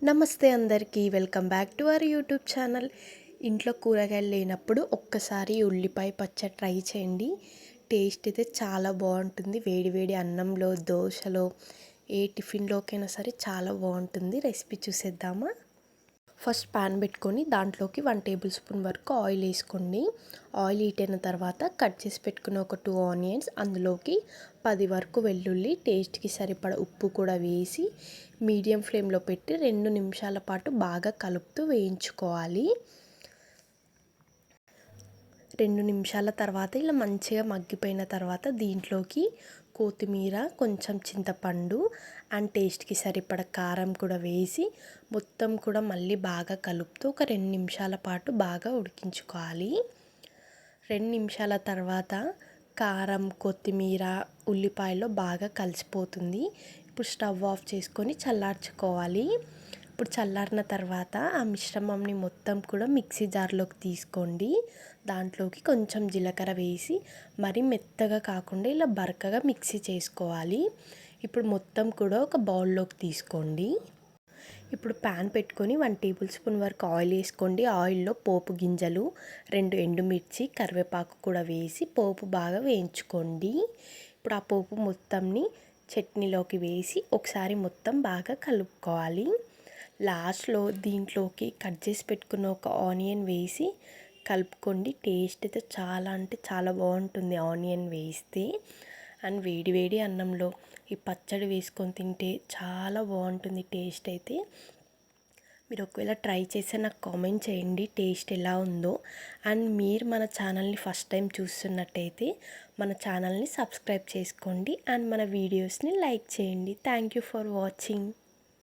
నమస్తే అందరికీ welcome back to our YouTube channel. ఇంట్లో కూరగాయలు లేనప్పుడు ఒక్కసారి ఉల్లిపాయ పచ్చడి ట్రై చేయండి. టేస్ట్ అయితే చాలా బాగుంటుంది. వేడి వేడి అన్నంలో, దోశలో, ఏ టిఫిన్లోకైనా సరే చాలా బాగుంటుంది. రెసిపీ చూసేద్దామా? ఫస్ట్ పాన్ పెట్టుకొని దాంట్లోకి 1 టేబుల్ స్పూన్ వరకు ఆయిల్ వేసుకోండి. ఆయిల్ హీట్ అయిన తర్వాత కట్ చేసి పెట్టుకున్న ఒక 2 ఆనియన్స్, అందులోకి 10 వరకు వెల్లుల్లి, టేస్ట్కి సరిపడ ఉప్పు కూడా వేసి మీడియం ఫ్లేమ్లో పెట్టి 2 నిమిషాల పాటు బాగా కలుపుతూ వేయించుకోవాలి. 2 నిమిషాల తర్వాత ఇలా మంచిగా మగ్గిపోయిన తర్వాత దీంట్లోకి కొత్తిమీర, కొంచెం చింతపండు అండ్ టేస్ట్కి సరిపడ కారం కూడా వేసి మొత్తం కూడా మళ్ళీ బాగా కలుపుతూ ఒక 2 నిమిషాల పాటు బాగా ఉడికించుకోవాలి. 2 నిమిషాల తర్వాత కారం, కొత్తిమీర, ఉల్లిపాయలో బాగా కలిసిపోతుంది. ఇప్పుడు స్టవ్ ఆఫ్ చేసుకొని చల్లార్చుకోవాలి. ఇప్పుడు చల్లారిన తర్వాత ఆ మిశ్రమంని మొత్తం కూడా మిక్సీ జార్లోకి తీసుకోండి. దాంట్లోకి కొంచెం జీలకర్ర వేసి మరీ మెత్తగా కాకుండా ఇలా బరకగా మిక్సీ చేసుకోవాలి. ఇప్పుడు మొత్తం కూడా ఒక బౌల్లోకి తీసుకోండి. ఇప్పుడు ప్యాన్ పెట్టుకొని 1 టేబుల్ స్పూన్ వరకు ఆయిల్ వేసుకోండి. ఆయిల్లో పోపు గింజలు, 2 ఎండుమిర్చి, కరివేపాకు కూడా వేసి పోపు బాగా వేయించుకోండి. ఇప్పుడు ఆ పోపు మొత్తంని చట్నీలోకి వేసి ఒకసారి మొత్తం బాగా కలుపుకోవాలి. లాస్ట్లో దీంట్లోకి కట్ చేసి పెట్టుకున్న ఒక ఆనియన్ వేసి కలుపుకోండి. టేస్ట్ అయితే చాలా అంటే చాలా బాగుంటుంది ఆనియన్ వేస్తే. అండ్ వేడి వేడి అన్నంలో ఈ పచ్చడి వేసుకొని తింటే చాలా బాగుంటుంది టేస్ట్ అయితే. మీరు ఒకవేళ ట్రై చేస్తే నాకు కామెంట్ చేయండి టేస్ట్ ఎలా ఉందో. అండ్ మీరు మన ఛానల్ని ఫస్ట్ టైం చూస్తున్నట్టయితే మన ఛానల్ని సబ్స్క్రైబ్ చేసుకోండి అండ్ మన వీడియోస్ని లైక్ చేయండి. Thank you for watching.